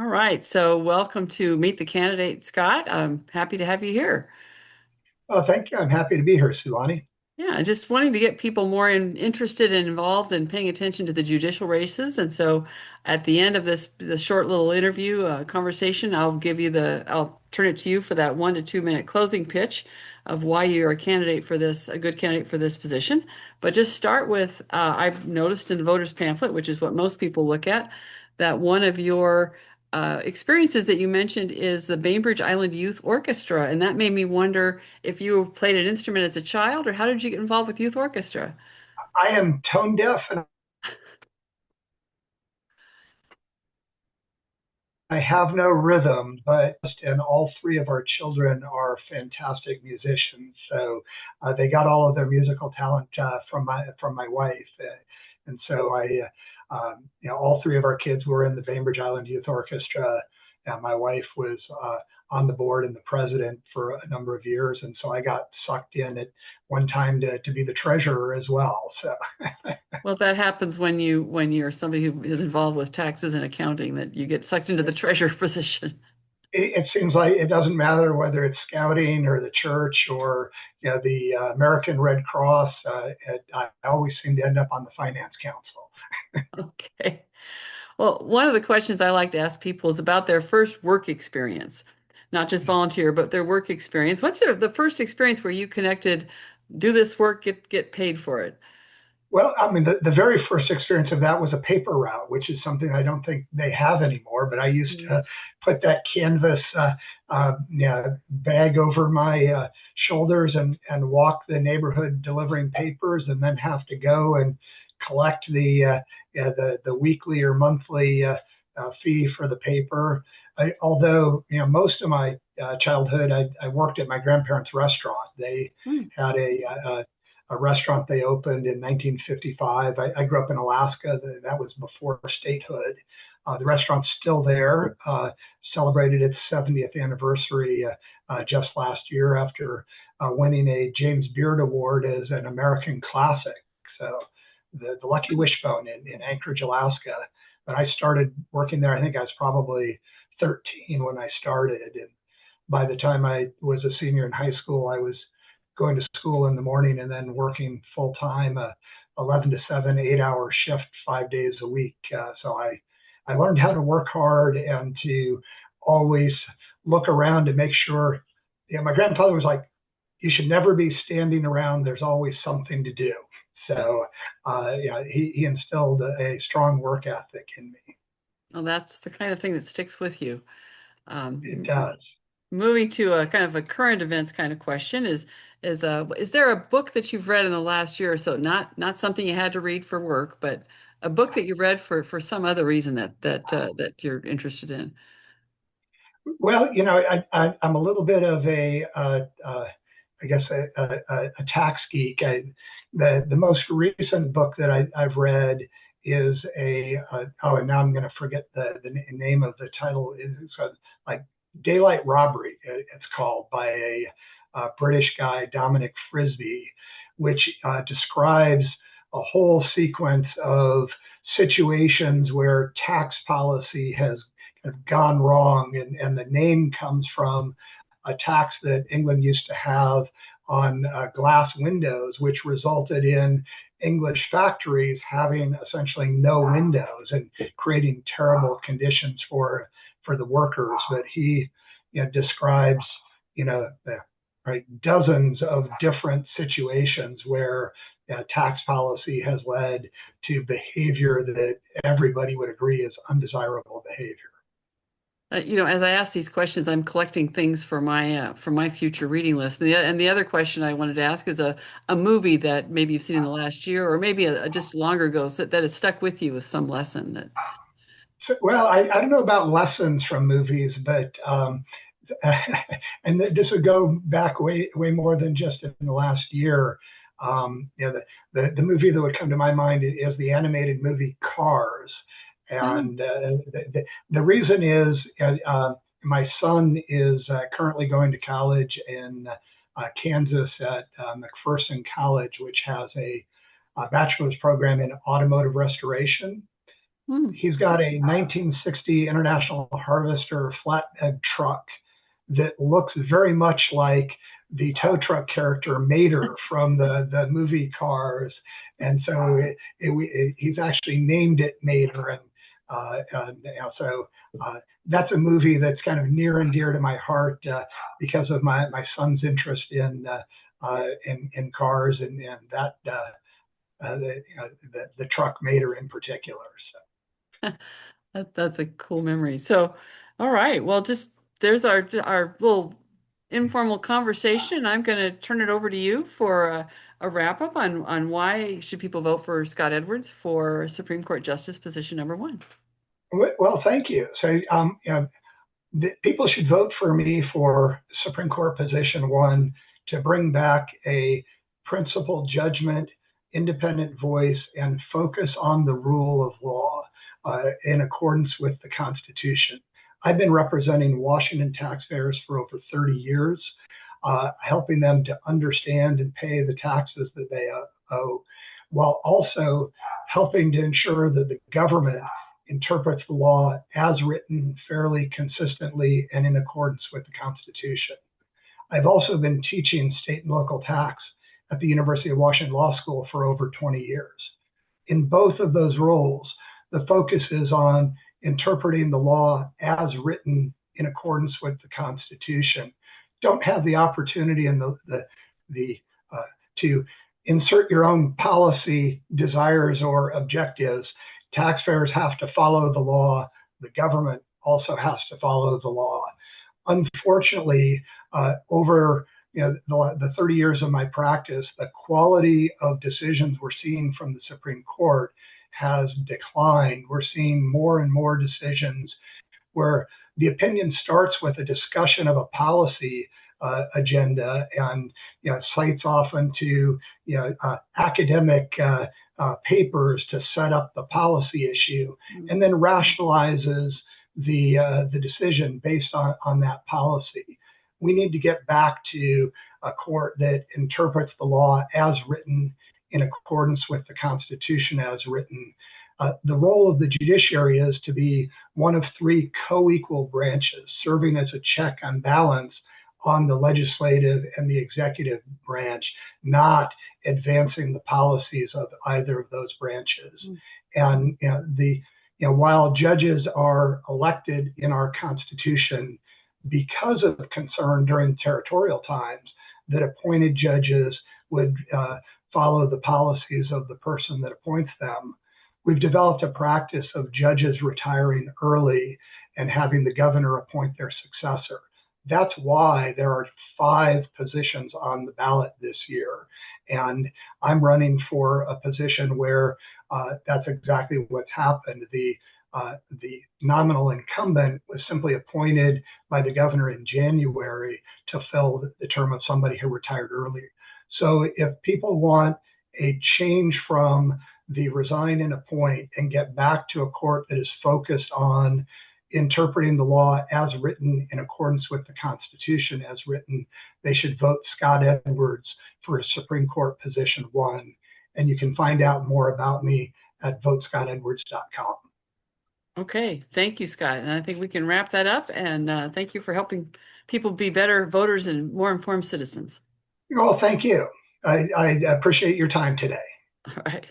right. So, welcome to Meet the Candidate, Scott. I'm happy to have you here. Oh, thank you. I'm happy to be here, Sulani. Yeah, just wanting to get people more interested and involved and paying attention to the judicial races. And so, at the end of this short little interview conversation, I'll turn it to you for that 1 to 2 minute closing pitch of why you're a good candidate for this position. But just start with, I've noticed in the voters pamphlet, which is what most people look at, that one of your experiences that you mentioned is the Bainbridge Island Youth Orchestra, and that made me wonder if you played an instrument as a child, or how did you get involved with youth orchestra? I am tone deaf and I have no rhythm, but and all three of our children are fantastic musicians. So they got all of their musical talent from my wife, and so all three of our kids were in the Bainbridge Island Youth Orchestra, and my wife was on the board and the president for a number of years, and so I got sucked in at one time to be the treasurer as well. So Well, that happens when you're somebody who is involved with taxes and accounting, that you get sucked into the treasurer position. it seems like it doesn't matter whether it's scouting or the church or the American Red Cross. I always seem to end up on the finance council. Okay. Well, one of the questions I like to ask people is about their first work experience, not just volunteer, but their work experience. What's the first experience where you connected, do this work, get paid for it? Well, I mean, the very first experience of that was a paper route, which is something I don't think they have anymore. But I used to put that canvas bag over my shoulders and walk the neighborhood delivering papers, and then have to go and collect the weekly or monthly fee for the paper. Although most of my childhood, I worked at my grandparents' restaurant. They Mm. had a restaurant they opened in 1955. I grew up in Alaska. That was before statehood. The restaurant's still there. Celebrated its 70th anniversary just last year after winning a James Beard Award as an American classic. So the Lucky Wishbone in Anchorage, Alaska. But I started working there, I think I was probably 13 when I started. And by the time I was a senior in high school, I was going to school in the morning and then working full time, 11 to 7, 8 hour shift, 5 days a week. So I learned how to work hard and to always look around to make sure. My grandfather was like, you should never be standing around. There's always something to do. So he instilled a strong work ethic in me. Well, that's the kind of thing that sticks with you. It does. Moving to a kind of a current events kind of question is there a book that you've read in the last year or so? Not something you had to read for work, but a book that you read for some other reason that you're interested in. Well, I'm a little bit of I guess, a tax geek. The most recent book that I've read is and now I'm going to forget the name of the title. It's like Daylight Robbery. It's called by a British guy, Dominic Frisby, which describes a whole sequence of situations where tax policy has gone wrong, and the name comes from a tax that England used to have on glass windows, which resulted in English factories having essentially no windows and creating terrible conditions for the workers. But he describes right, dozens of different situations where tax policy has led to behavior that everybody would agree is undesirable behavior. As I ask these questions, I'm collecting things for my future reading list. And the other question I wanted to ask is a movie that maybe you've seen in the last year, or maybe just longer ago, that has stuck with you with some lesson that. So, well, I don't know about lessons from movies, but and this would go back way more than just in the last year. The movie that would come to my mind is the animated movie Cars, Oh, and the reason is my son is currently going to college in Kansas at McPherson College, which has a bachelor's program in automotive restoration. Hmm. He's got a 1960 International Harvester flatbed truck that looks very much like the tow truck character Mater from the movie Cars, and so he's actually named it Mater, and so that's a movie that's kind of near and dear to my heart because of my son's interest in cars and that the truck Mater in particular. So. That's a cool memory. So, all right. Well, just there's our little informal conversation. I'm going to turn it over to you for a wrap up on why should people vote for Scott Edwards for Supreme Court Justice position number one. Well, thank you. So, people should vote for me for Supreme Court position one to bring back a principled judgment, independent voice, and focus on the rule of law in accordance with the Constitution. I've been representing Washington taxpayers for over 30 years, helping them to understand and pay the taxes that they owe, while also helping to ensure that the government interprets the law as written fairly, consistently, and in accordance with the Constitution. I've also been teaching state and local tax at the University of Washington Law School for over 20 years. In both of those roles, the focus is on interpreting the law as written in accordance with the Constitution. Don't have the opportunity and to insert your own policy desires or objectives. Taxpayers have to follow the law. The government also has to follow the law. Unfortunately, over the 30 years of my practice, the quality of decisions we're seeing from the Supreme Court has declined. We're seeing more and more decisions where the opinion starts with a discussion of a policy agenda and cites often to academic papers to set up the policy issue, and then rationalizes the decision based on that policy. We need to get back to a court that interprets the law as written in accordance with the Constitution as written. The role of the judiciary is to be one of three co-equal branches, serving as a check and balance on the legislative and the executive branch, not advancing the policies of either of those branches. And while judges are elected in our Constitution because of concern during territorial times that appointed judges would follow the policies of the person that appoints them, we've developed a practice of judges retiring early and having the governor appoint their successor. That's why there are 5 positions on the ballot this year. And I'm running for a position where that's exactly what's happened. The nominal incumbent was simply appointed by the governor in January to fill the term of somebody who retired early. So if people want a change from the resign and appoint and get back to a court that is focused on interpreting the law as written in accordance with the Constitution as written, they should vote Scott Edwards for Supreme Court position 1. And you can find out more about me at votescottedwards.com. Okay, thank you, Scott. And I think we can wrap that up. And thank you for helping people be better voters and more informed citizens. Well, thank you. I appreciate your time today. All right.